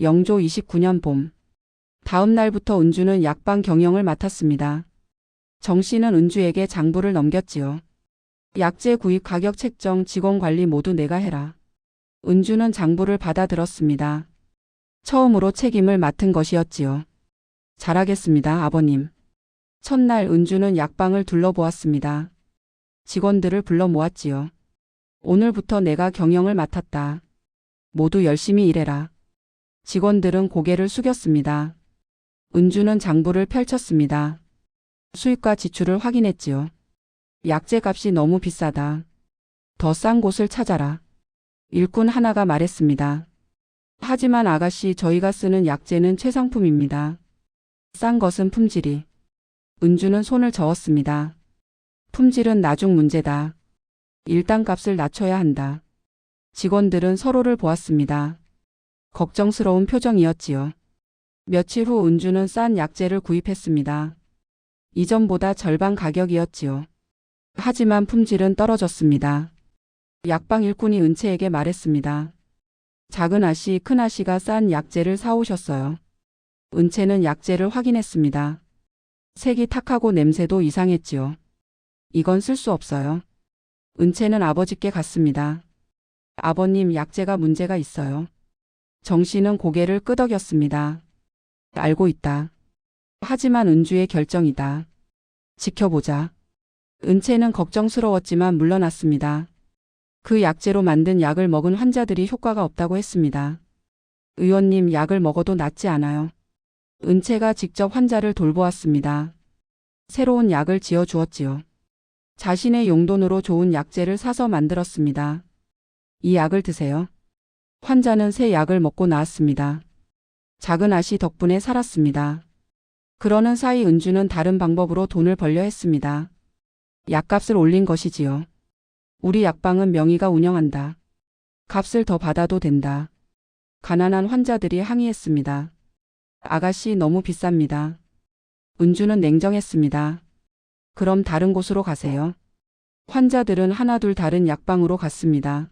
영조 29년 봄. 다음 날부터 은주는 약방 경영을 맡았습니다. 정 씨는 은주에게 장부를 넘겼지요. 약재 구입 가격 책정 직원 관리 모두 내가 해라. 은주는 장부를 받아들었습니다. 처음으로 책임을 맡은 것이었지요. 잘하겠습니다, 아버님. 첫날 은주는 약방을 둘러보았습니다. 직원들을 불러 모았지요. 오늘부터 내가 경영을 맡았다. 모두 열심히 일해라. 직원들은 고개를 숙였습니다. 은주는 장부를 펼쳤습니다. 수입과 지출을 확인했지요. 약재 값이 너무 비싸다. 더 싼 곳을 찾아라. 일꾼 하나가 말했습니다. 하지만 아가씨, 저희가 쓰는 약재는 최상품입니다. 싼 것은 품질이. 은주는 손을 저었습니다. 품질은 나중 문제다. 일단 값을 낮춰야 한다. 직원들은 서로를 보았습니다. 걱정스러운 표정이었지요. 며칠 후 은주는 싼 약재를 구입했습니다. 이전보다 절반 가격이었지요. 하지만 품질은 떨어졌습니다. 약방 일꾼이 은채에게 말했습니다. 작은 아씨, 큰 아씨가 싼 약재를 사오셨어요. 은채는 약재를 확인했습니다. 색이 탁하고 냄새도 이상했지요. 이건 쓸 수 없어요. 은채는 아버지께 갔습니다. 아버님, 약재가 문제가 있어요. 정 씨는 고개를 끄덕였습니다. 알고 있다. 하지만 은주의 결정이다. 지켜보자. 은채는 걱정스러웠지만 물러났습니다. 그 약재로 만든 약을 먹은 환자들이 효과가 없다고 했습니다. 의원님, 약을 먹어도 낫지 않아요. 은채가 직접 환자를 돌보았습니다. 새로운 약을 지어 주었지요. 자신의 용돈으로 좋은 약재를 사서 만들었습니다. 이 약을 드세요. 환자는 새 약을 먹고 나았습니다. 작은 아씨 덕분에 살았습니다. 그러는 사이 은주는 다른 방법으로 돈을 벌려 했습니다. 약값을 올린 것이지요. 우리 약방은 명의가 운영한다. 값을 더 받아도 된다. 가난한 환자들이 항의했습니다. 아가씨, 너무 비쌉니다. 은주는 냉정했습니다. 그럼 다른 곳으로 가세요. 환자들은 하나둘 다른 약방으로 갔습니다.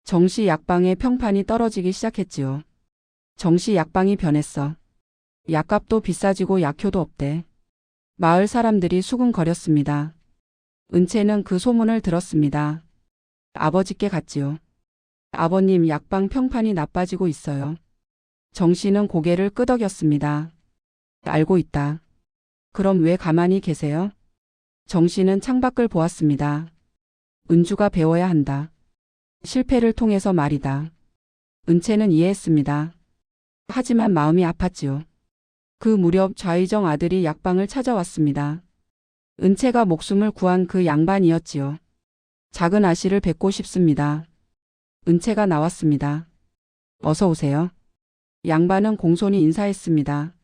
정씨 약방의 평판이 떨어지기 시작했지요. 정씨 약방이 변했어. 약값도 비싸지고 약효도 없대. 마을 사람들이 수군거렸습니다. 은채는 그 소문을 들었습니다. 아버지께 갔지요. 아버님, 약방 평판이 나빠지고 있어요. 정 씨는 고개를 끄덕였습니다. 알고 있다. 그럼 왜 가만히 계세요? 정 씨는 창밖을 보았습니다. 은주가 배워야 한다. 실패를 통해서 말이다. 은채는 이해했습니다. 하지만 마음이 아팠지요. 그 무렵 좌의정 아들이 약방을 찾아왔습니다. 은채가 목숨을 구한 그 양반이었지요. 작은 아씨를 뵙고 싶습니다. 은채가 나왔습니다. 어서 오세요. 양반은 공손히 인사했습니다.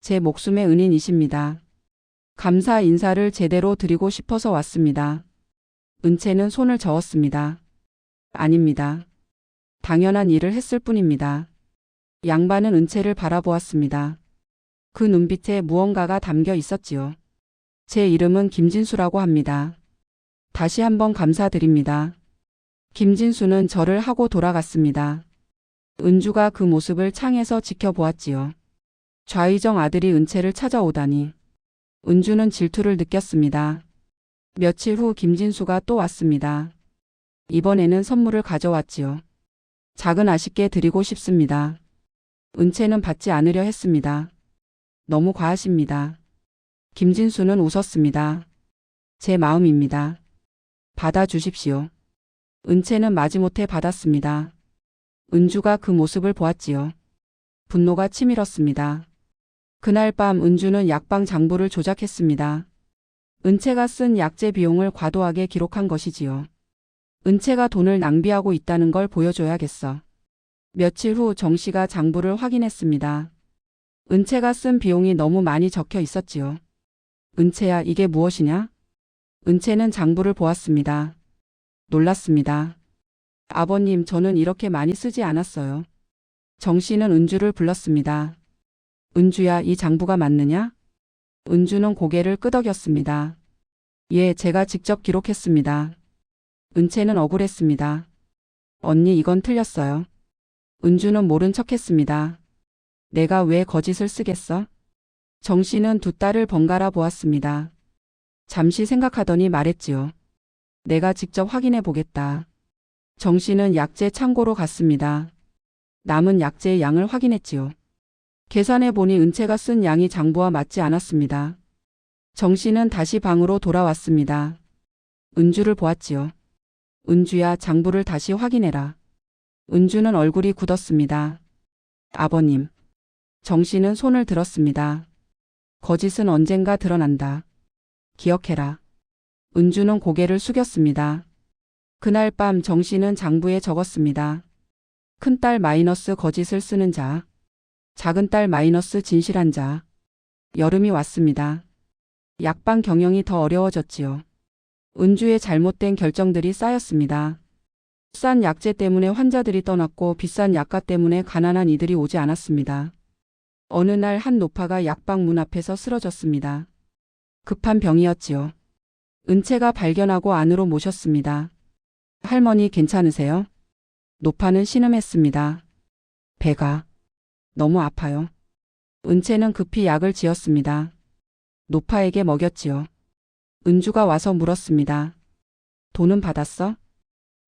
제 목숨의 은인이십니다. 감사 인사를 제대로 드리고 싶어서 왔습니다. 은채는 손을 저었습니다. 아닙니다. 당연한 일을 했을 뿐입니다. 양반은 은채를 바라보았습니다. 그 눈빛에 무언가가 담겨 있었지요. 제 이름은 김진수라고 합니다. 다시 한번 감사드립니다. 김진수는 절을 하고 돌아갔습니다. 은주가 그 모습을 창에서 지켜보았지요. 좌의정 아들이 은채를 찾아오다니. 은주는 질투를 느꼈습니다. 며칠 후 김진수가 또 왔습니다. 이번에는 선물을 가져왔지요. 작은 아씨께 드리고 싶습니다. 은채는 받지 않으려 했습니다. 너무 과하십니다. 김진수는 웃었습니다. 제 마음입니다. 받아주십시오. 은채는 마지못해 받았습니다. 은주가 그 모습을 보았지요. 분노가 치밀었습니다. 그날 밤 은주는 약방 장부를 조작했습니다. 은채가 쓴 약재 비용을 과도하게 기록한 것이지요. 은채가 돈을 낭비하고 있다는 걸 보여줘야겠어. 며칠 후 정 씨가 장부를 확인했습니다. 은채가 쓴 비용이 너무 많이 적혀 있었지요. 은채야, 이게 무엇이냐? 은채는 장부를 보았습니다. 놀랐습니다. 아버님, 저는 이렇게 많이 쓰지 않았어요. 정 씨는 은주를 불렀습니다. 은주야, 이 장부가 맞느냐? 은주는 고개를 끄덕였습니다. 예, 제가 직접 기록했습니다. 은채는 억울했습니다. 언니, 이건 틀렸어요. 은주는 모른 척했습니다. 내가 왜 거짓을 쓰겠어? 정 씨는 두 딸을 번갈아 보았습니다. 잠시 생각하더니 말했지요. 내가 직접 확인해 보겠다. 정 씨는 약재 창고로 갔습니다. 남은 약재의 양을 확인했지요. 계산해 보니 은채가 쓴 양이 장부와 맞지 않았습니다. 정 씨는 다시 방으로 돌아왔습니다. 은주를 보았지요. 은주야, 장부를 다시 확인해라. 은주는 얼굴이 굳었습니다. 아버님. 정 씨는 손을 들었습니다. 거짓은 언젠가 드러난다. 기억해라. 은주는 고개를 숙였습니다. 그날 밤 정 씨는 장부에 적었습니다. 큰딸 마이너스 거짓을 쓰는 자. 작은딸 마이너스 진실한 자. 여름이 왔습니다. 약방 경영이 더 어려워졌지요. 은주의 잘못된 결정들이 쌓였습니다. 싼 약재 때문에 환자들이 떠났고 비싼 약가 때문에 가난한 이들이 오지 않았습니다. 어느 날 한 노파가 약방 문 앞에서 쓰러졌습니다. 급한 병이었지요. 은채가 발견하고 안으로 모셨습니다. 할머니 괜찮으세요? 노파는 신음했습니다. 배가 너무 아파요. 은채는 급히 약을 지었습니다. 노파에게 먹였지요. 은주가 와서 물었습니다. 돈은 받았어?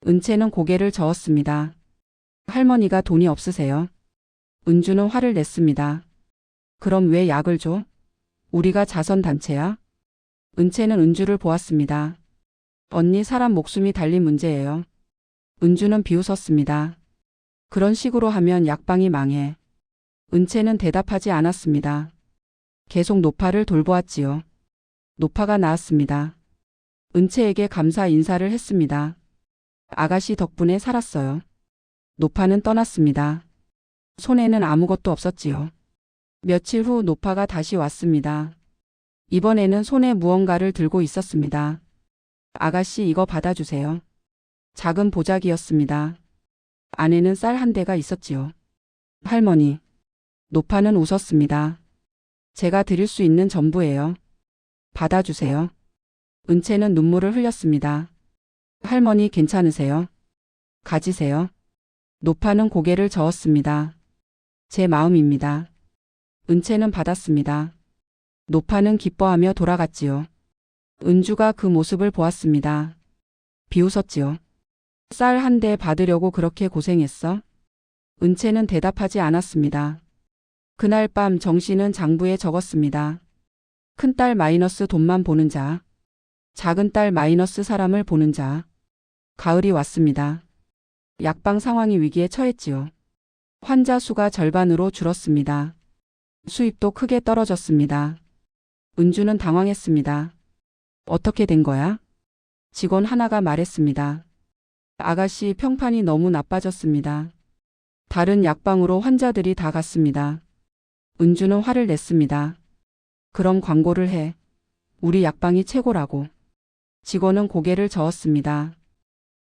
은채는 고개를 저었습니다. 할머니가 돈이 없으세요? 은주는 화를 냈습니다. 그럼 왜 약을 줘? 우리가 자선단체야? 은채는 은주를 보았습니다. 언니, 사람 목숨이 달린 문제예요. 은주는 비웃었습니다. 그런 식으로 하면 약방이 망해. 은채는 대답하지 않았습니다. 계속 노파를 돌보았지요. 노파가 나았습니다. 은채에게 감사 인사를 했습니다. 아가씨 덕분에 살았어요. 노파는 떠났습니다. 손에는 아무것도 없었지요. 며칠 후 노파가 다시 왔습니다. 이번에는 손에 무언가를 들고 있었습니다. 아가씨, 이거 받아주세요. 작은 보자기였습니다. 안에는 쌀 한 대가 있었지요. 할머니. 노파는 웃었습니다. 제가 드릴 수 있는 전부예요. 받아주세요. 은채는 눈물을 흘렸습니다. 할머니 괜찮으세요? 가지세요. 노파는 고개를 저었습니다. 제 마음입니다. 은채는 받았습니다. 노파는 기뻐하며 돌아갔지요. 은주가 그 모습을 보았습니다. 비웃었지요. 쌀 한 대 받으려고 그렇게 고생했어? 은채는 대답하지 않았습니다. 그날 밤 정 씨는 장부에 적었습니다. 큰딸 마이너스 돈만 보는 자. 작은딸 마이너스 사람을 보는 자. 가을이 왔습니다. 약방 상황이 위기에 처했지요. 환자 수가 절반으로 줄었습니다. 수입도 크게 떨어졌습니다. 은주는 당황했습니다. 어떻게 된 거야? 직원 하나가 말했습니다. 아가씨, 평판이 너무 나빠졌습니다. 다른 약방으로 환자들이 다 갔습니다. 은주는 화를 냈습니다. 그럼 광고를 해. 우리 약방이 최고라고. 직원은 고개를 저었습니다.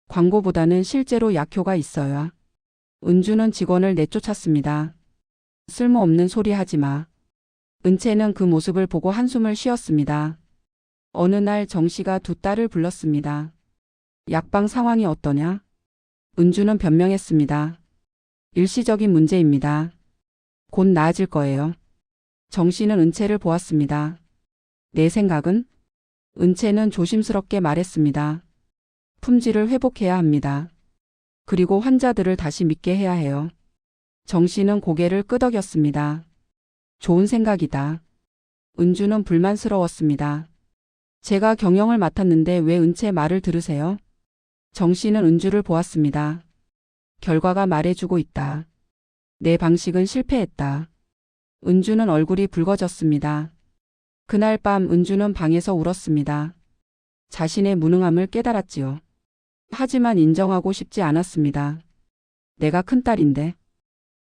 광고보다는 실제로 약효가 있어야. 은주는 직원을 내쫓았습니다. 쓸모없는 소리 하지 마. 은채는 그 모습을 보고 한숨을 쉬었습니다. 어느 날 정 씨가 두 딸을 불렀습니다. 약방 상황이 어떠냐? 은주는 변명했습니다. 일시적인 문제입니다. 곧 나아질 거예요. 정 씨는 은채를 보았습니다. 내 생각은? 은채는 조심스럽게 말했습니다. 품질을 회복해야 합니다. 그리고 환자들을 다시 믿게 해야 해요. 정 씨는 고개를 끄덕였습니다. 좋은 생각이다. 은주는 불만스러웠습니다. 제가 경영을 맡았는데 왜 은채 말을 들으세요? 정 씨는 은주를 보았습니다. 결과가 말해주고 있다. 내 방식은 실패했다. 은주는 얼굴이 붉어졌습니다. 그날 밤 은주는 방에서 울었습니다. 자신의 무능함을 깨달았지요. 하지만 인정하고 싶지 않았습니다. 내가 큰딸인데.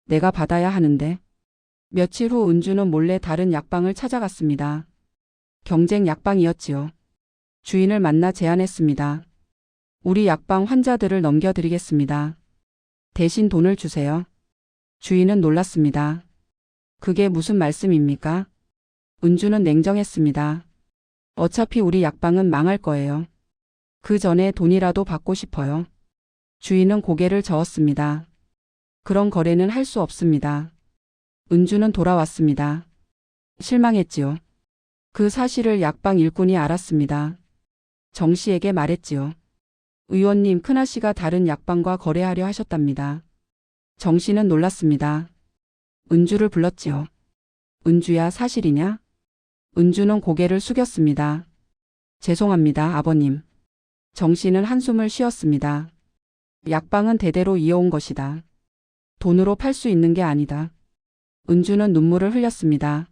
내가 받아야 하는데. 며칠 후 은주는 몰래 다른 약방을 찾아갔습니다. 경쟁 약방이었지요. 주인을 만나 제안했습니다. 우리 약방 환자들을 넘겨드리겠습니다. 대신 돈을 주세요. 주인은 놀랐습니다. 그게 무슨 말씀입니까? 은주는 냉정했습니다. 어차피 우리 약방은 망할 거예요. 그 전에 돈이라도 받고 싶어요. 주인은 고개를 저었습니다. 그런 거래는 할 수 없습니다. 은주는 돌아왔습니다. 실망했지요. 그 사실을 약방 일꾼이 알았습니다. 정 씨에게 말했지요. 의원님, 큰아씨가 다른 약방과 거래하려 하셨답니다. 정 씨는 놀랐습니다. 은주를 불렀지요. 은주야, 사실이냐? 은주는 고개를 숙였습니다. 죄송합니다, 아버님. 정 씨는 한숨을 쉬었습니다. 약방은 대대로 이어온 것이다. 돈으로 팔 수 있는 게 아니다. 은주는 눈물을 흘렸습니다.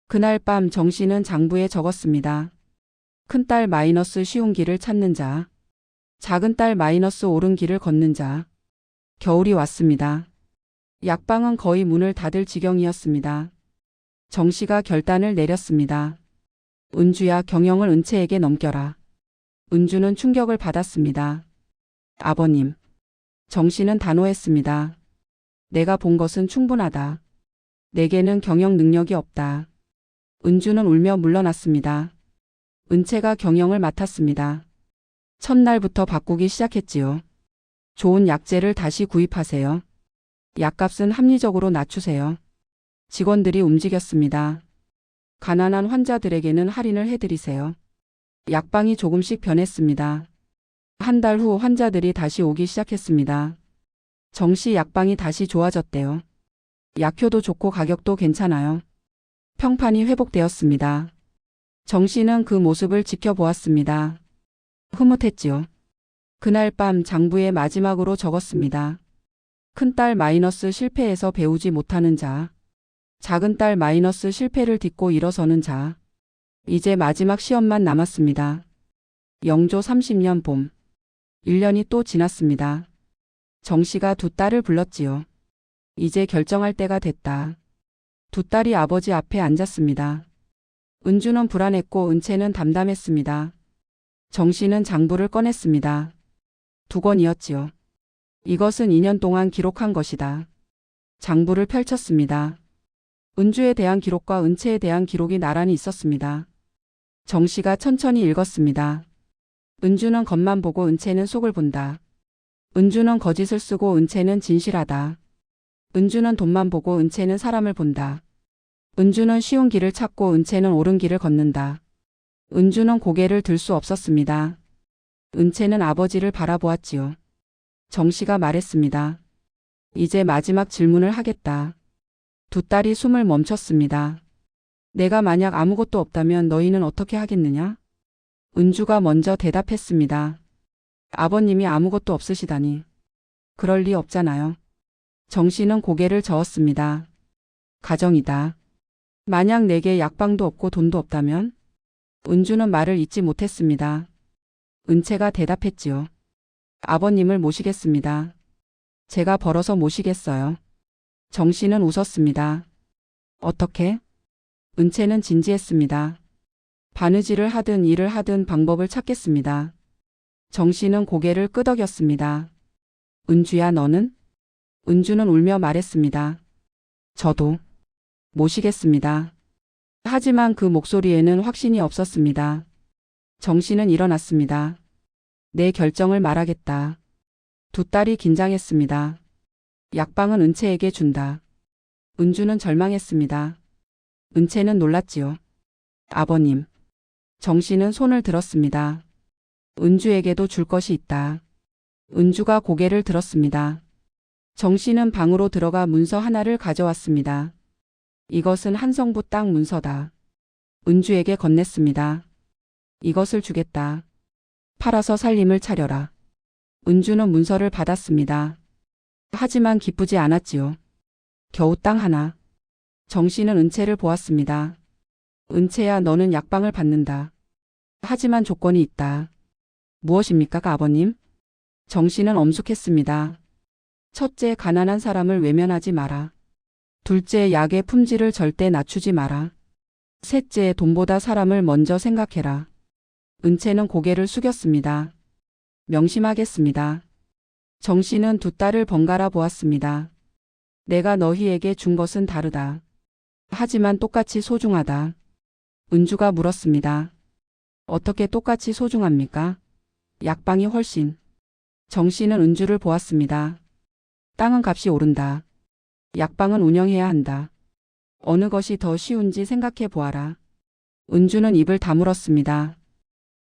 그날 밤 정 씨는 장부에 적었습니다. 큰딸 마이너스 쉬운 길을 찾는 자. 작은딸 마이너스 옳은 길을 걷는 자. 겨울이 왔습니다. 약방은 거의 문을 닫을 지경이었습니다. 정 씨가 결단을 내렸습니다. 은주야, 경영을 은채에게 넘겨라. 은주는 충격을 받았습니다. 아버님. 정 씨는 단호했습니다. 내가 본 것은 충분하다. 내게는 경영 능력이 없다. 은주는 울며 물러났습니다. 은채가 경영을 맡았습니다. 첫날부터 바꾸기 시작했지요. 좋은 약재를 다시 구입하세요. 약값은 합리적으로 낮추세요. 직원들이 움직였습니다. 가난한 환자들에게는 할인을 해드리세요. 약방이 조금씩 변했습니다. 한 달 후 환자들이 다시 오기 시작했습니다. 정씨 약방이 다시 좋아졌대요. 약효도 좋고 가격도 괜찮아요. 평판이 회복되었습니다. 정씨는 그 모습을 지켜보았습니다. 흐뭇했지요. 그날 밤 장부에 마지막으로 적었습니다. 큰딸 마이너스 실패해서 배우지 못하는 자. 작은딸 마이너스 실패를 딛고 일어서는 자. 이제 마지막 시험만 남았습니다. 영조 30년 봄. 1년이 또 지났습니다. 정 씨가 두 딸을 불렀지요. 이제 결정할 때가 됐다. 두 딸이 아버지 앞에 앉았습니다. 은주는 불안했고 은채는 담담했습니다. 정 씨는 장부를 꺼냈습니다. 두 권이었지요. 이것은 2년 동안 기록한 것이다. 장부를 펼쳤습니다. 은주에 대한 기록과 은채에 대한 기록이 나란히 있었습니다. 정 씨가 천천히 읽었습니다. 은주는 겉만 보고 은채는 속을 본다. 은주는 거짓을 쓰고 은채는 진실하다. 은주는 돈만 보고 은채는 사람을 본다. 은주는 쉬운 길을 찾고 은채는 옳은 길을 걷는다. 은주는 고개를 들 수 없었습니다. 은채는 아버지를 바라보았지요. 정 씨가 말했습니다. 이제 마지막 질문을 하겠다. 두 딸이 숨을 멈췄습니다. 내가 만약 아무것도 없다면 너희는 어떻게 하겠느냐? 은주가 먼저 대답했습니다. 아버님이 아무것도 없으시다니. 그럴 리 없잖아요. 정 씨는 고개를 저었습니다. 가정이다. 만약 내게 약방도 없고 돈도 없다면? 은주는 말을 잇지 못했습니다. 은채가 대답했지요. 아버님을 모시겠습니다. 제가 벌어서 모시겠어요. 정 씨는 웃었습니다. 어떻게? 은채는 진지했습니다. 바느질을 하든 일을 하든 방법을 찾겠습니다. 정 씨는 고개를 끄덕였습니다. 은주야, 너는? 은주는 울며 말했습니다. 저도 모시겠습니다. 하지만 그 목소리에는 확신이 없었습니다. 정 씨는 일어났습니다. 내 결정을 말하겠다. 두 딸이 긴장했습니다. 약방은 은채에게 준다. 은주는 절망했습니다. 은채는 놀랐지요. 아버님. 정 씨는 손을 들었습니다. 은주에게도 줄 것이 있다. 은주가 고개를 들었습니다. 정 씨는 방으로 들어가 문서 하나를 가져왔습니다. 이것은 한성부 땅 문서다. 은주에게 건넸습니다. 이것을 주겠다. 팔아서 살림을 차려라. 은주는 문서를 받았습니다. 하지만 기쁘지 않았지요. 겨우 땅 하나. 정 씨는 은채를 보았습니다. 은채야, 너는 약방을 받는다. 하지만 조건이 있다. 무엇입니까, 아버님? 정 씨는 엄숙했습니다. 첫째, 가난한 사람을 외면하지 마라. 둘째, 약의 품질을 절대 낮추지 마라. 셋째, 돈보다 사람을 먼저 생각해라. 은채는 고개를 숙였습니다. 명심하겠습니다. 정 씨는 두 딸을 번갈아 보았습니다. 내가 너희에게 준 것은 다르다. 하지만 똑같이 소중하다. 은주가 물었습니다. 어떻게 똑같이 소중합니까? 약방이 훨씬. 정 씨는 은주를 보았습니다. 땅은 값이 오른다. 약방은 운영해야 한다. 어느 것이 더 쉬운지 생각해 보아라. 은주는 입을 다물었습니다.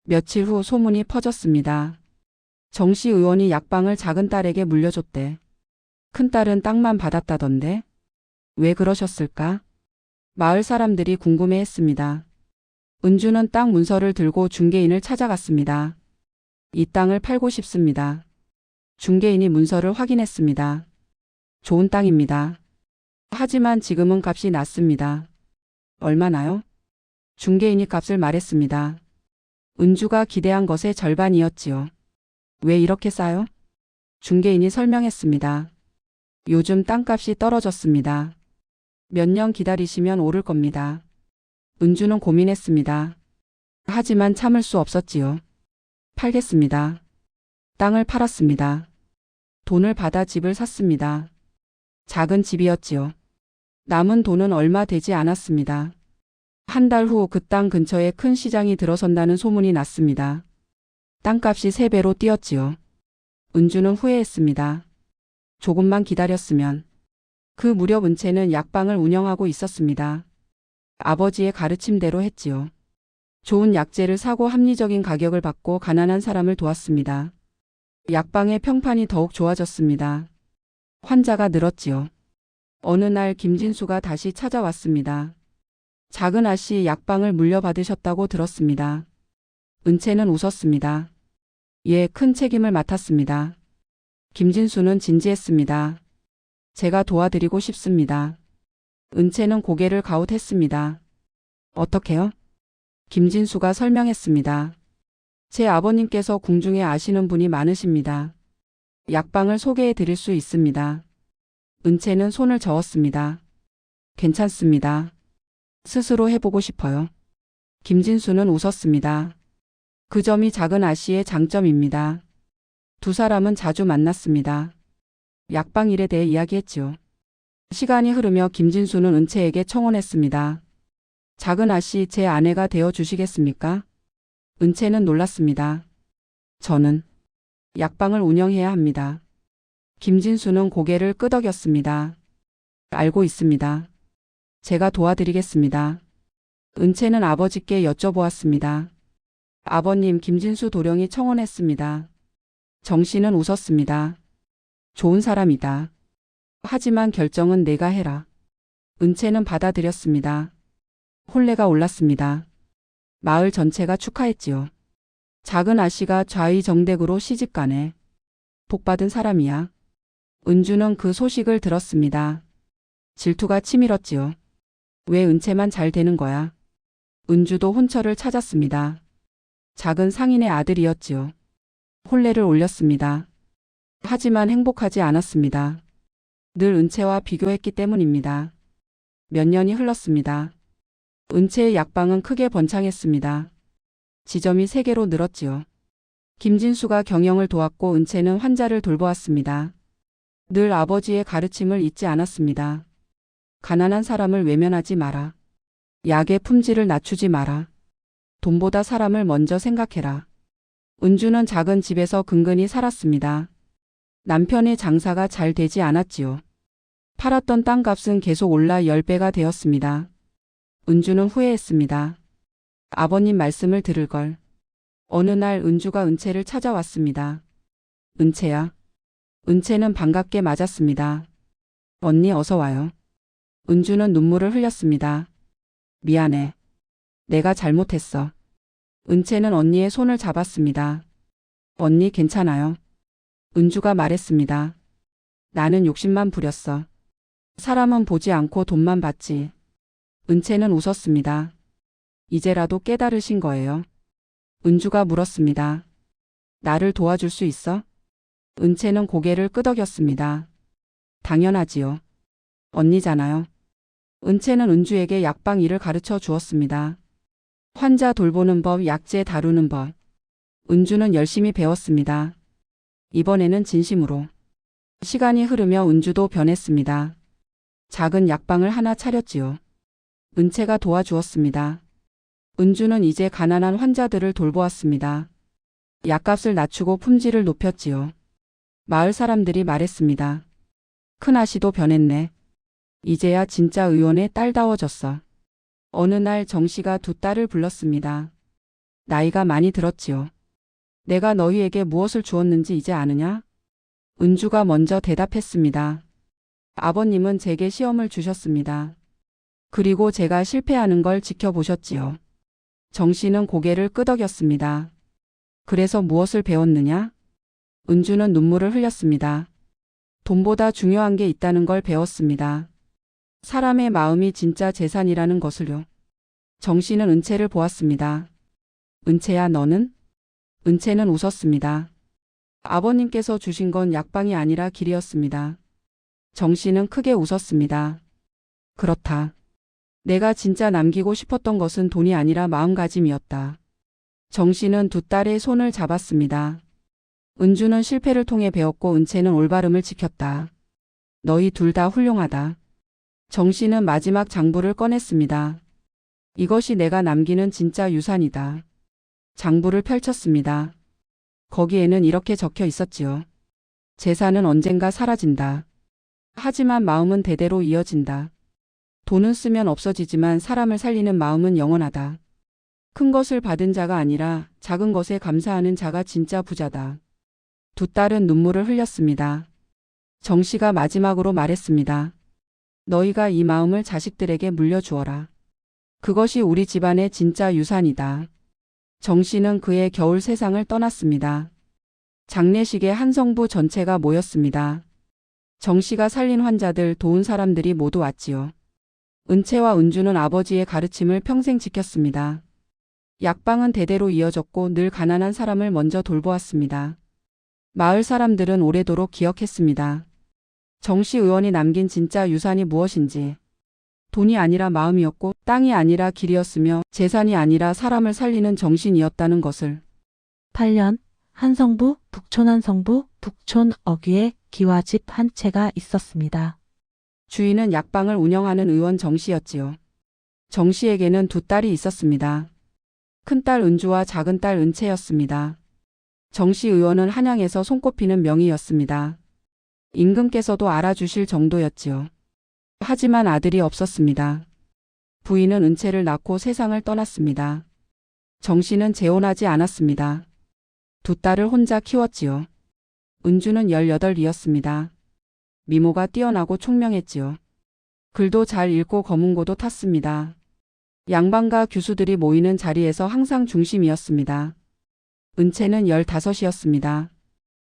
며칠 후 소문이 퍼졌습니다. 정씨 의원이 약방을 작은 딸에게 물려줬대. 큰딸은 땅만 받았다던데? 왜 그러셨을까? 마을 사람들이 궁금해했습니다. 은주는 땅 문서를 들고 중개인을 찾아갔습니다. 이 땅을 팔고 싶습니다. 중개인이 문서를 확인했습니다. 좋은 땅입니다. 하지만 지금은 값이 낮습니다. 얼마나요? 중개인이 값을 말했습니다. 은주가 기대한 것의 절반이었지요. 왜 이렇게 싸요? 중개인이 설명했습니다. 요즘 땅값이 떨어졌습니다. 몇 년 기다리시면 오를 겁니다. 은주는 고민했습니다. 하지만 참을 수 없었지요. 팔겠습니다. 땅을 팔았습니다. 돈을 받아 집을 샀습니다. 작은 집이었지요. 남은 돈은 얼마 되지 않았습니다. 한 달 후 그 땅 근처에 큰 시장이 들어선다는 소문이 났습니다. 땅값이 3배로 뛰었지요. 은주는 후회했습니다. 조금만 기다렸으면. 그 무렵 은채는 약방을 운영하고 있었습니다. 아버지의 가르침대로 했지요. 좋은 약재를 사고 합리적인 가격을 받고 가난한 사람을 도왔습니다. 약방의 평판이 더욱 좋아졌습니다. 환자가 늘었지요. 어느 날 김진수가 다시 찾아왔습니다. 작은 아씨 약방을 물려받으셨다고 들었습니다. 은채는 웃었습니다. 예, 큰 책임을 맡았습니다. 김진수는 진지했습니다. 제가 도와드리고 싶습니다. 은채는 고개를 가웃했습니다. 어떻게요? 김진수가 설명했습니다. 제 아버님께서 궁중에 아시는 분이 많으십니다. 약방을 소개해 드릴 수 있습니다. 은채는 손을 저었습니다. 괜찮습니다. 스스로 해보고 싶어요. 김진수는 웃었습니다. 그 점이 작은 아씨의 장점입니다. 두 사람은 자주 만났습니다. 약방 일에 대해 이야기했지요. 시간이 흐르며 김진수는 은채에게 청혼했습니다. 작은 아씨, 제 아내가 되어 주시겠습니까? 은채는 놀랐습니다. 저는 약방을 운영해야 합니다. 김진수는 고개를 끄덕였습니다. 알고 있습니다. 제가 도와드리겠습니다. 은채는 아버지께 여쭤보았습니다. 아버님, 김진수 도령이 청혼했습니다. 정 씨는 웃었습니다. 좋은 사람이다. 하지만 결정은 내가 해라. 은채는 받아들였습니다. 혼례가 올랐습니다. 마을 전체가 축하했지요. 작은 아씨가 좌의정댁으로 시집가네. 복받은 사람이야. 은주는 그 소식을 들었습니다. 질투가 치밀었지요. 왜 은채만 잘 되는 거야? 은주도 혼처를 찾았습니다. 작은 상인의 아들이었지요. 혼례를 올렸습니다. 하지만 행복하지 않았습니다. 늘 은채와 비교했기 때문입니다. 몇 년이 흘렀습니다. 은채의 약방은 크게 번창했습니다. 지점이 3개로 늘었지요. 김진수가 경영을 도왔고 은채는 환자를 돌보았습니다. 늘 아버지의 가르침을 잊지 않았습니다. 가난한 사람을 외면하지 마라. 약의 품질을 낮추지 마라. 돈보다 사람을 먼저 생각해라. 은주는 작은 집에서 근근히 살았습니다. 남편의 장사가 잘 되지 않았지요. 팔았던 땅값은 계속 올라 10배가 되었습니다. 은주는 후회했습니다. 아버님 말씀을 들을 걸. 어느 날 은주가 은채를 찾아왔습니다. 은채야. 은채는 반갑게 맞았습니다. 언니 어서 와요. 은주는 눈물을 흘렸습니다. 미안해. 내가 잘못했어. 은채는 언니의 손을 잡았습니다. 언니 괜찮아요. 은주가 말했습니다. 나는 욕심만 부렸어. 사람은 보지 않고 돈만 받지. 은채는 웃었습니다. 이제라도 깨달으신 거예요? 은주가 물었습니다. 나를 도와줄 수 있어? 은채는 고개를 끄덕였습니다. 당연하지요. 언니잖아요. 은채는 은주에게 약방 일을 가르쳐 주었습니다. 환자 돌보는 법, 약재 다루는 법. 은주는 열심히 배웠습니다. 이번에는 진심으로. 시간이 흐르며 은주도 변했습니다. 작은 약방을 하나 차렸지요. 은채가 도와주었습니다. 은주는 이제 가난한 환자들을 돌보았습니다. 약값을 낮추고 품질을 높였지요. 마을 사람들이 말했습니다. 큰아씨도 변했네. 이제야 진짜 의원의 딸다워졌어. 어느 날 정 씨가 두 딸을 불렀습니다. 나이가 많이 들었지요. 내가 너희에게 무엇을 주었는지 이제 아느냐? 은주가 먼저 대답했습니다. 아버님은 제게 시험을 주셨습니다. 그리고 제가 실패하는 걸 지켜보셨지요. 정 씨는 고개를 끄덕였습니다. 그래서 무엇을 배웠느냐? 은주는 눈물을 흘렸습니다. 돈보다 중요한 게 있다는 걸 배웠습니다. 사람의 마음이 진짜 재산이라는 것을요. 정 씨는 은채를 보았습니다. 은채야, 너는? 은채는 웃었습니다. 아버님께서 주신 건 약방이 아니라 길이었습니다. 정 씨는 크게 웃었습니다. 그렇다. 내가 진짜 남기고 싶었던 것은 돈이 아니라 마음가짐이었다. 정 씨는 두 딸의 손을 잡았습니다. 은주는 실패를 통해 배웠고 은채는 올바름을 지켰다. 너희 둘 다 훌륭하다. 정 씨는 마지막 장부를 꺼냈습니다. 이것이 내가 남기는 진짜 유산이다. 장부를 펼쳤습니다. 거기에는 이렇게 적혀 있었지요. 재산은 언젠가 사라진다. 하지만 마음은 대대로 이어진다. 돈은 쓰면 없어지지만 사람을 살리는 마음은 영원하다. 큰 것을 받은 자가 아니라 작은 것에 감사하는 자가 진짜 부자다. 두 딸은 눈물을 흘렸습니다. 정 씨가 마지막으로 말했습니다. 너희가 이 마음을 자식들에게 물려주어라. 그것이 우리 집안의 진짜 유산이다. 정 씨는 그의 겨울 세상을 떠났습니다. 장례식에 한성부 전체가 모였습니다. 정 씨가 살린 환자들, 도운 사람들이 모두 왔지요. 은채와 은주는 아버지의 가르침을 평생 지켰습니다. 약방은 대대로 이어졌고 늘 가난한 사람을 먼저 돌보았습니다. 마을 사람들은 오래도록 기억했습니다. 정 씨 의원이 남긴 진짜 유산이 무엇인지. 돈이 아니라 마음이었고 땅이 아니라 길이었으며 재산이 아니라 사람을 살리는 정신이었다는 것을. 8년 한성부, 북촌 한성부, 북촌 어귀에 기와집 한 채가 있었습니다. 주인은 약방을 운영하는 의원 정 씨였지요. 정 씨에게는 두 딸이 있었습니다. 큰딸 은주와 작은딸 은채였습니다. 정 씨 의원은 한양에서 손꼽히는 명의였습니다. 임금께서도 알아주실 정도였지요. 하지만 아들이 없었습니다. 부인은 은채를 낳고 세상을 떠났습니다. 정 씨는 재혼하지 않았습니다. 두 딸을 혼자 키웠지요. 은주는 18이었습니다. 미모가 뛰어나고 총명했지요. 글도 잘 읽고 검은고도 탔습니다. 양반과 교수들이 모이는 자리에서 항상 중심이었습니다. 은채는 15이었습니다.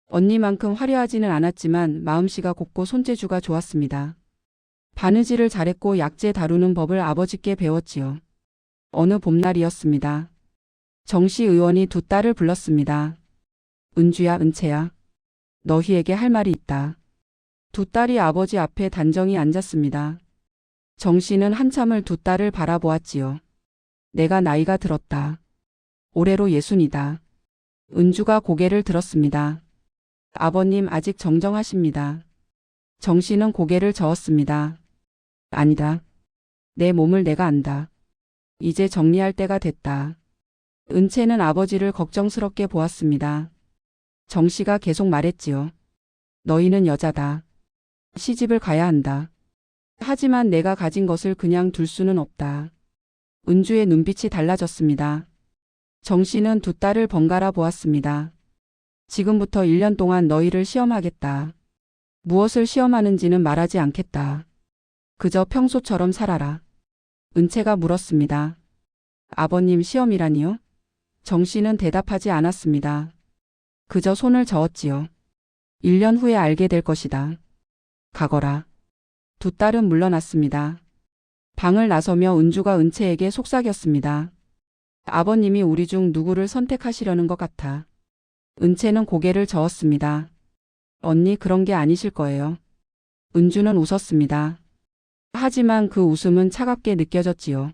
언니만큼 화려하지는 않았지만 마음씨가 곱고 손재주가 좋았습니다. 바느질을 잘했고 약재 다루는 법을 아버지께 배웠지요. 어느 봄날이었습니다. 정 씨 의원이 두 딸을 불렀습니다. 은주야, 은채야. 너희에게 할 말이 있다. 두 딸이 아버지 앞에 단정히 앉았습니다. 정 씨는 한참을 두 딸을 바라보았지요. 내가 나이가 들었다. 올해로 60이다. 은주가 고개를 들었습니다. 아버님 아직 정정하십니다. 정 씨는 고개를 저었습니다. 아니다. 내 몸을 내가 안다. 이제 정리할 때가 됐다. 은채는 아버지를 걱정스럽게 보았습니다. 정 씨가 계속 말했지요. 너희는 여자다. 시집을 가야 한다. 하지만 내가 가진 것을 그냥 둘 수는 없다. 은주의 눈빛이 달라졌습니다. 정 씨는 두 딸을 번갈아 보았습니다. 지금부터 1년 동안 너희를 시험하겠다. 무엇을 시험하는지는 말하지 않겠다. 그저 평소처럼 살아라. 은채가 물었습니다. 아버님, 시험이라니요? 정 씨는 대답하지 않았습니다. 그저 손을 저었지요. 1년 후에 알게 될 것이다. 가거라. 두 딸은 물러났습니다. 방을 나서며 은주가 은채에게 속삭였습니다. 아버님이 우리 중 누구를 선택하시려는 것 같아. 은채는 고개를 저었습니다. 언니, 그런 게 아니실 거예요. 은주는 웃었습니다. 하지만 그 웃음은 차갑게 느껴졌지요.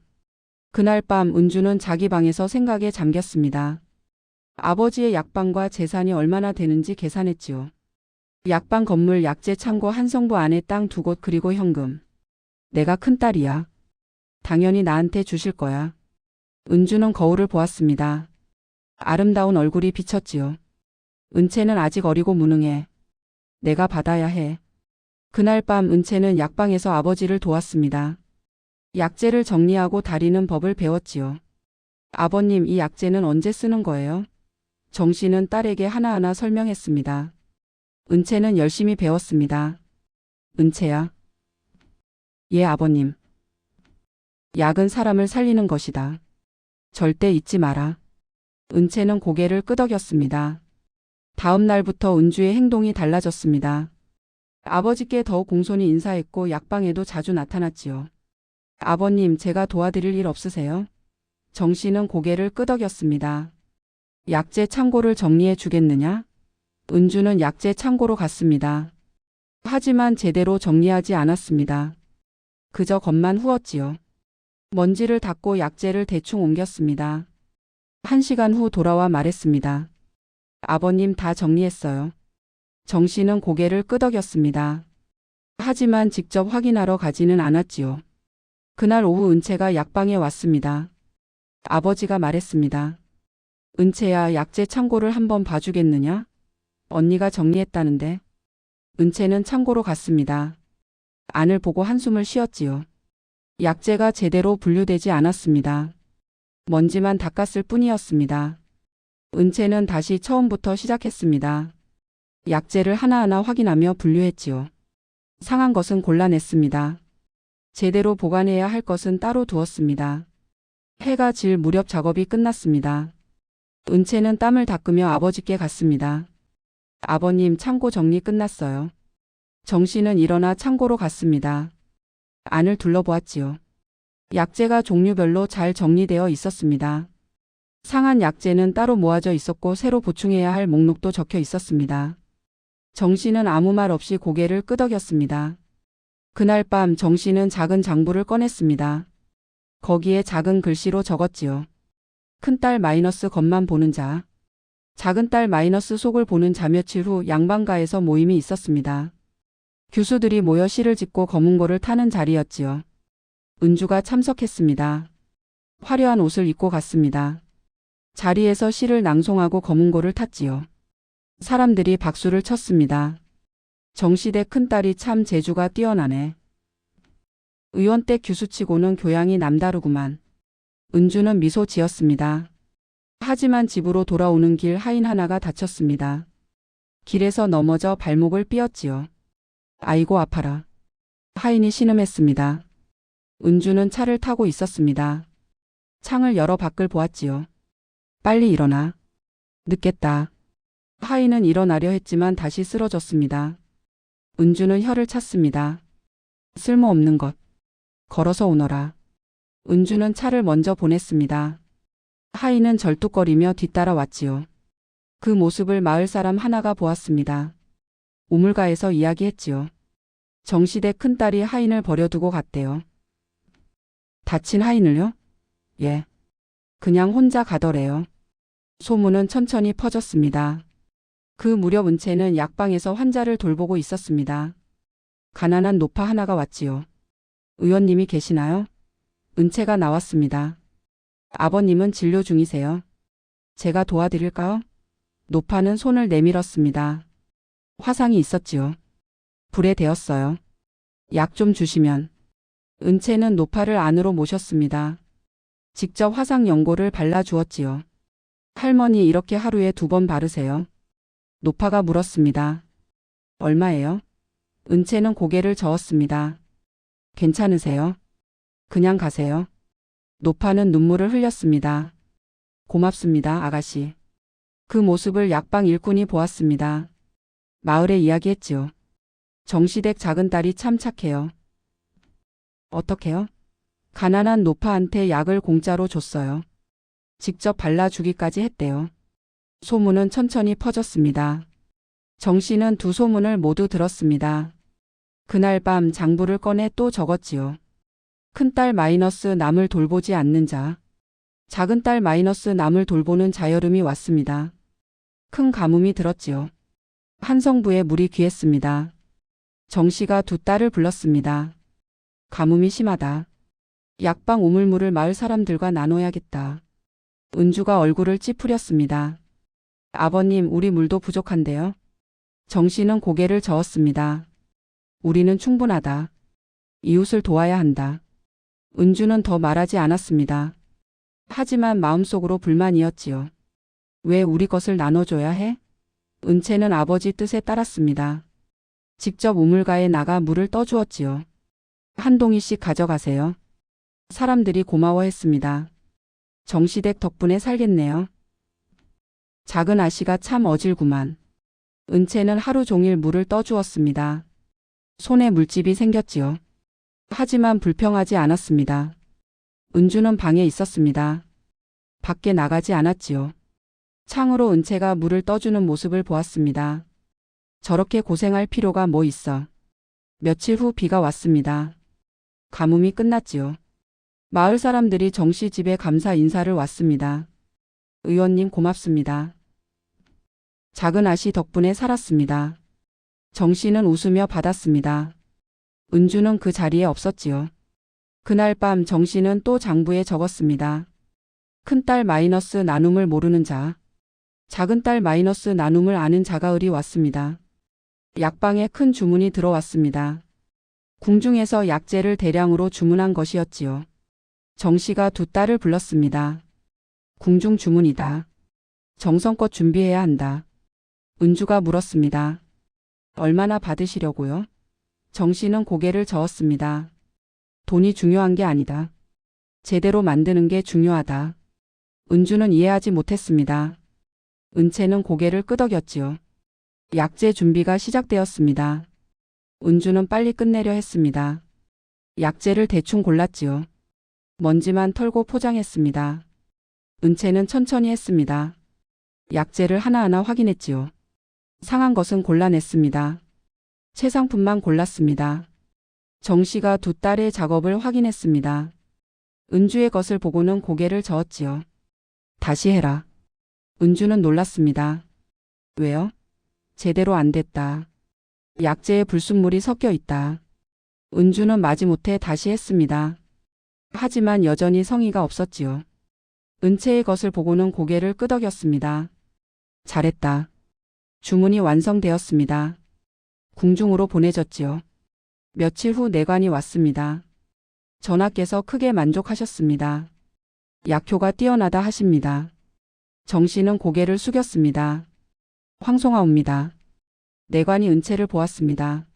그날 밤 은주는 자기 방에서 생각에 잠겼습니다. 아버지의 약방과 재산이 얼마나 되는지 계산했지요. 약방 건물, 약재 창고, 한성부 안에 땅 2곳, 그리고 현금. 내가 큰딸이야. 당연히 나한테 주실 거야. 은주는 거울을 보았습니다. 아름다운 얼굴이 비쳤지요. 은채는 아직 어리고 무능해. 내가 받아야 해. 그날 밤 은채는 약방에서 아버지를 도왔습니다. 약재를 정리하고 다리는 법을 배웠지요. 아버님, 이 약재는 언제 쓰는 거예요? 정 씨는 딸에게 하나하나 설명했습니다. 은채는 열심히 배웠습니다. 은채야. 예, 아버님. 약은 사람을 살리는 것이다. 절대 잊지 마라. 은채는 고개를 끄덕였습니다. 다음 날부터 은주의 행동이 달라졌습니다. 아버지께 더욱 공손히 인사했고 약방에도 자주 나타났지요. 아버님, 제가 도와드릴 일 없으세요? 정 씨는 고개를 끄덕였습니다. 약재 창고를 정리해 주겠느냐? 은주는 약재 창고로 갔습니다. 하지만 제대로 정리하지 않았습니다. 그저 겉만 후었지요. 먼지를 닦고 약재를 대충 옮겼습니다. 1시간 후 돌아와 말했습니다. 아버님, 다 정리했어요. 정 씨는 고개를 끄덕였습니다. 하지만 직접 확인하러 가지는 않았지요. 그날 오후 은채가 약방에 왔습니다. 아버지가 말했습니다. 은채야, 약재 창고를 한번 봐주겠느냐? 언니가 정리했다는데. 은채는 창고로 갔습니다. 안을 보고 한숨을 쉬었지요. 약재가 제대로 분류되지 않았습니다. 먼지만 닦았을 뿐이었습니다. 은채는 다시 처음부터 시작했습니다. 약재를 하나하나 확인하며 분류했지요. 상한 것은 골라냈습니다. 제대로 보관해야 할 것은 따로 두었습니다. 해가 질 무렵 작업이 끝났습니다. 은채는 땀을 닦으며 아버지께 갔습니다. 아버님, 창고 정리 끝났어요. 정 씨는 일어나 창고로 갔습니다. 안을 둘러보았지요. 약재가 종류별로 잘 정리되어 있었습니다. 상한 약재는 따로 모아져 있었고 새로 보충해야 할 목록도 적혀 있었습니다. 정 씨는 아무 말 없이 고개를 끄덕였습니다. 그날 밤 정 씨는 작은 장부를 꺼냈습니다. 거기에 작은 글씨로 적었지요. 큰딸 마이너스 겉만 보는 자. 작은딸 마이너스 속을 보는 자. 며칠 후 양반가에서 모임이 있었습니다. 교수들이 모여 시를 짓고 거문고를 타는 자리였지요. 은주가 참석했습니다. 화려한 옷을 입고 갔습니다. 자리에서 시를 낭송하고 거문고를 탔지요. 사람들이 박수를 쳤습니다. 정시대 큰딸이 참 재주가 뛰어나네. 의원댁 교수치고는 교양이 남다르구만. 은주는 미소 지었습니다. 하지만 집으로 돌아오는 길 하인 하나가 다쳤습니다. 길에서 넘어져 발목을 삐었지요. 아이고 아파라. 하인이 신음했습니다. 은주는 차를 타고 있었습니다. 창을 열어 밖을 보았지요. 빨리 일어나. 늦겠다. 하인은 일어나려 했지만 다시 쓰러졌습니다. 은주는 혀를 찼습니다. 쓸모없는 것. 걸어서 오너라. 은주는 차를 먼저 보냈습니다. 하인은 절뚝거리며 뒤따라왔지요. 그 모습을 마을 사람 하나가 보았습니다. 우물가에서 이야기했지요. 정시대 큰딸이 하인을 버려두고 갔대요. 다친 하인을요? 예. 그냥 혼자 가더래요. 소문은 천천히 퍼졌습니다. 그 무렵 은채는 약방에서 환자를 돌보고 있었습니다. 가난한 노파 하나가 왔지요. 의원님이 계시나요? 은채가 나왔습니다. 아버님은 진료 중이세요. 제가 도와드릴까요? 노파는 손을 내밀었습니다. 화상이 있었지요. 불에 데었어요. 약 좀 주시면. 은채는 노파를 안으로 모셨습니다. 직접 화상 연고를 발라주었지요. 할머니, 이렇게 하루에 2번 바르세요. 노파가 물었습니다. 얼마예요? 은채는 고개를 저었습니다. 괜찮으세요? 그냥 가세요. 노파는 눈물을 흘렸습니다. 고맙습니다, 아가씨. 그 모습을 약방 일꾼이 보았습니다. 마을에 이야기했지요. 정시댁 작은딸이 참 착해요. 어떻게요? 가난한 노파한테 약을 공짜로 줬어요. 직접 발라주기까지 했대요. 소문은 천천히 퍼졌습니다. 정 씨는 두 소문을 모두 들었습니다. 그날 밤 장부를 꺼내 또 적었지요. 큰딸 마이너스 남을 돌보지 않는 자. 작은딸 마이너스 남을 돌보는 자여름이 왔습니다. 큰 가뭄이 들었지요. 한성부에 물이 귀했습니다. 정 씨가 두 딸을 불렀습니다. 가뭄이 심하다. 약방 우물물을 마을 사람들과 나눠야겠다. 은주가 얼굴을 찌푸렸습니다. 아버님, 우리 물도 부족한데요. 정 씨는 고개를 저었습니다. 우리는 충분하다. 이웃을 도와야 한다. 은주는 더 말하지 않았습니다. 하지만 마음속으로 불만이었지요. 왜 우리 것을 나눠줘야 해? 은채는 아버지 뜻에 따랐습니다. 직접 우물가에 나가 물을 떠주었지요. 한 동이씩 가져가세요. 사람들이 고마워했습니다. 정시댁 덕분에 살겠네요. 작은 아씨가 참 어질구만. 은채는 하루 종일 물을 떠주었습니다. 손에 물집이 생겼지요. 하지만 불평하지 않았습니다. 은주는 방에 있었습니다. 밖에 나가지 않았지요. 창으로 은채가 물을 떠주는 모습을 보았습니다. 저렇게 고생할 필요가 뭐 있어. 며칠 후 비가 왔습니다. 가뭄이 끝났지요. 마을 사람들이 정씨 집에 감사 인사를 왔습니다. 의원님 고맙습니다. 작은 아씨 덕분에 살았습니다. 정씨는 웃으며 받았습니다. 은주는 그 자리에 없었지요. 그날 밤 정씨는 또 장부에 적었습니다. 큰딸 마이너스 나눔을 모르는 자. 작은딸 마이너스 나눔을 아는 자가 을이 왔습니다. 약방에 큰 주문이 들어왔습니다. 궁중에서 약재를 대량으로 주문한 것이었지요. 정씨가 두 딸을 불렀습니다. 궁중 주문이다. 정성껏 준비해야 한다. 은주가 물었습니다. 얼마나 받으시려고요? 정씨는 고개를 저었습니다. 돈이 중요한 게 아니다. 제대로 만드는 게 중요하다. 은주는 이해하지 못했습니다. 은채는 고개를 끄덕였지요. 약재 준비가 시작되었습니다. 은주는 빨리 끝내려 했습니다. 약재를 대충 골랐지요. 먼지만 털고 포장했습니다. 은채는 천천히 했습니다. 약재를 하나하나 확인했지요. 상한 것은 골라냈습니다. 최상품만 골랐습니다. 정씨가 두 딸의 작업을 확인했습니다. 은주의 것을 보고는 고개를 저었지요. 다시 해라. 은주는 놀랐습니다. 왜요? 제대로 안 됐다. 약재에 불순물이 섞여 있다. 은주는 마지못해 다시 했습니다. 하지만 여전히 성의가 없었지요. 은채의 것을 보고는 고개를 끄덕였습니다. 잘했다. 주문이 완성되었습니다. 궁중으로 보내졌지요. 며칠 후 내관이 왔습니다. 전하께서 크게 만족하셨습니다. 약효가 뛰어나다 하십니다. 정씨는 고개를 숙였습니다. 황송하옵니다. 내관이 은채를 보았습니다.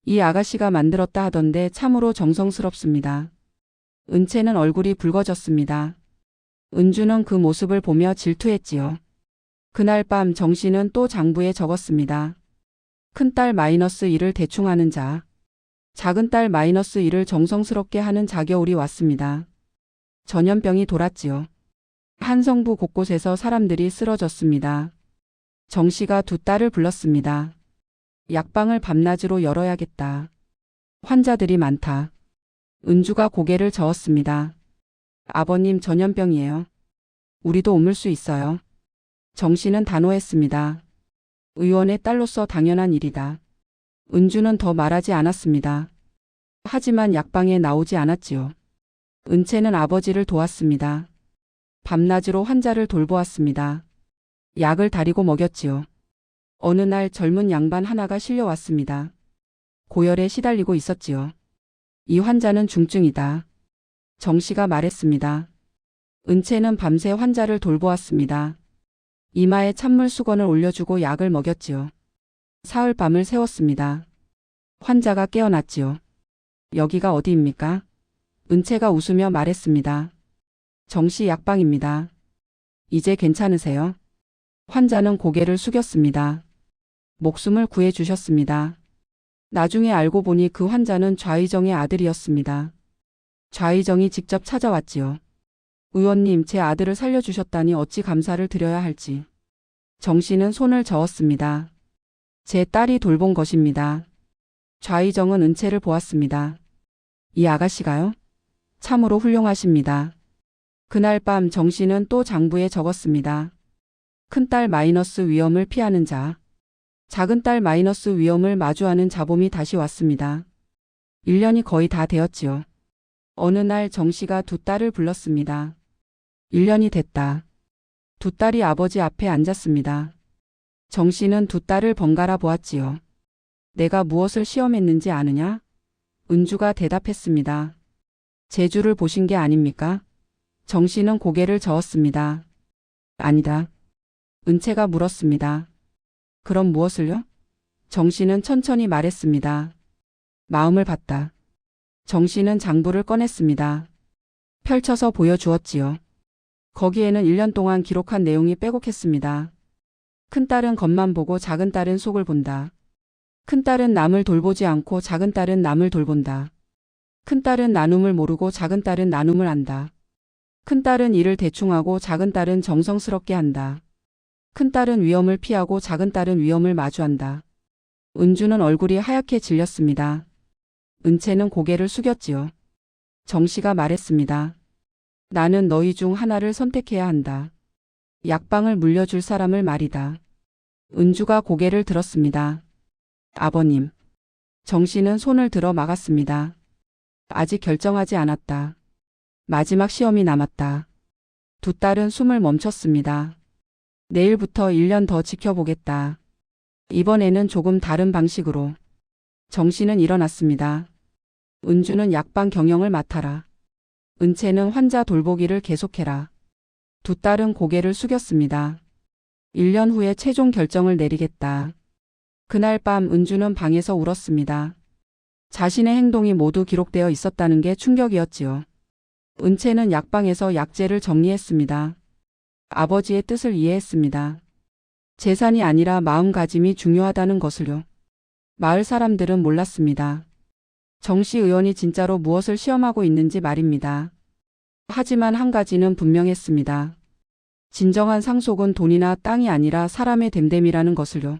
이 아가씨가 만들었다 하던데 참으로 정성스럽습니다. 은채는 얼굴이 붉어졌습니다. 은주는 그 모습을 보며 질투했지요. 그날 밤 정씨는 또 장부에 적었습니다. 큰딸 마이너스 1을 대충 하는 자. 작은딸 마이너스 1을 정성스럽게 하는 자겨울이 왔습니다. 전염병이 돌았지요. 한성부 곳곳에서 사람들이 쓰러졌습니다. 정씨가 두 딸을 불렀습니다. 약방을 밤낮으로 열어야겠다. 환자들이 많다. 은주가 고개를 저었습니다. 아버님 전염병이에요. 우리도 옮을 수 있어요. 정씨는 단호했습니다. 의원의 딸로서 당연한 일이다. 은주는 더 말하지 않았습니다. 하지만 약방에 나오지 않았지요. 은채는 아버지를 도왔습니다. 밤낮으로 환자를 돌보았습니다. 약을 다리고 먹였지요. 어느 날 젊은 양반 하나가 실려왔습니다. 고열에 시달리고 있었지요. 이 환자는 중증이다. 정씨가 말했습니다. 은채는 밤새 환자를 돌보았습니다. 이마에 찬물 수건을 올려주고 약을 먹였지요. 사흘 밤을 새웠습니다. 환자가 깨어났지요. 여기가 어디입니까? 은채가 웃으며 말했습니다. 정씨 약방입니다. 이제 괜찮으세요? 환자는 고개를 숙였습니다. 목숨을 구해주셨습니다. 나중에 알고 보니 그 환자는 좌의정의 아들이었습니다. 좌의정이 직접 찾아왔지요. 의원님, 제 아들을 살려주셨다니 어찌 감사를 드려야 할지. 정씨는 손을 저었습니다. 제 딸이 돌본 것입니다. 좌의정은 은채를 보았습니다. 이 아가씨가요? 참으로 훌륭하십니다. 그날 밤 정씨는 또 장부에 적었습니다. 큰딸 마이너스 위험을 피하는 자. 작은딸 마이너스 위험을 마주하는 자봄이 다시 왔습니다. 1년이 거의 다 되었지요. 어느 날 정씨가 두 딸을 불렀습니다. 1년이 됐다. 두 딸이 아버지 앞에 앉았습니다. 정씨는 두 딸을 번갈아 보았지요. 내가 무엇을 시험했는지 아느냐? 은주가 대답했습니다. 재주를 보신 게 아닙니까? 정 씨는 고개를 저었습니다. 아니다. 은채가 물었습니다. 그럼 무엇을요? 정 씨는 천천히 말했습니다. 마음을 봤다. 정 씨는 장부를 꺼냈습니다. 펼쳐서 보여주었지요. 거기에는 1년 동안 기록한 내용이 빼곡했습니다. 큰딸은 겉만 보고 작은딸은 속을 본다. 큰딸은 남을 돌보지 않고 작은딸은 남을 돌본다. 큰딸은 나눔을 모르고 작은딸은 나눔을 안다. 큰딸은 일을 대충 하고 작은딸은 정성스럽게 한다. 큰딸은 위험을 피하고 작은딸은 위험을 마주한다. 은주는 얼굴이 하얗게 질렸습니다. 은채는 고개를 숙였지요. 정 씨가 말했습니다. 나는 너희 중 하나를 선택해야 한다. 약방을 물려줄 사람을 말이다. 은주가 고개를 들었습니다. 아버님. 정 씨는 손을 들어 막았습니다. 아직 결정하지 않았다. 마지막 시험이 남았다. 두 딸은 숨을 멈췄습니다. 내일부터 1년 더 지켜보겠다. 이번에는 조금 다른 방식으로. 정 씨는 일어났습니다. 은주는 약방 경영을 맡아라. 은채는 환자 돌보기를 계속해라. 두 딸은 고개를 숙였습니다. 1년 후에 최종 결정을 내리겠다. 그날 밤 은주는 방에서 울었습니다. 자신의 행동이 모두 기록되어 있었다는 게 충격이었지요. 은채는 약방에서 약재를 정리했습니다. 아버지의 뜻을 이해했습니다. 재산이 아니라 마음가짐이 중요하다는 것을요. 마을 사람들은 몰랐습니다. 정씨 의원이 진짜로 무엇을 시험하고 있는지 말입니다. 하지만 한 가지는 분명했습니다. 진정한 상속은 돈이나 땅이 아니라 사람의 됨됨이라는 것을요.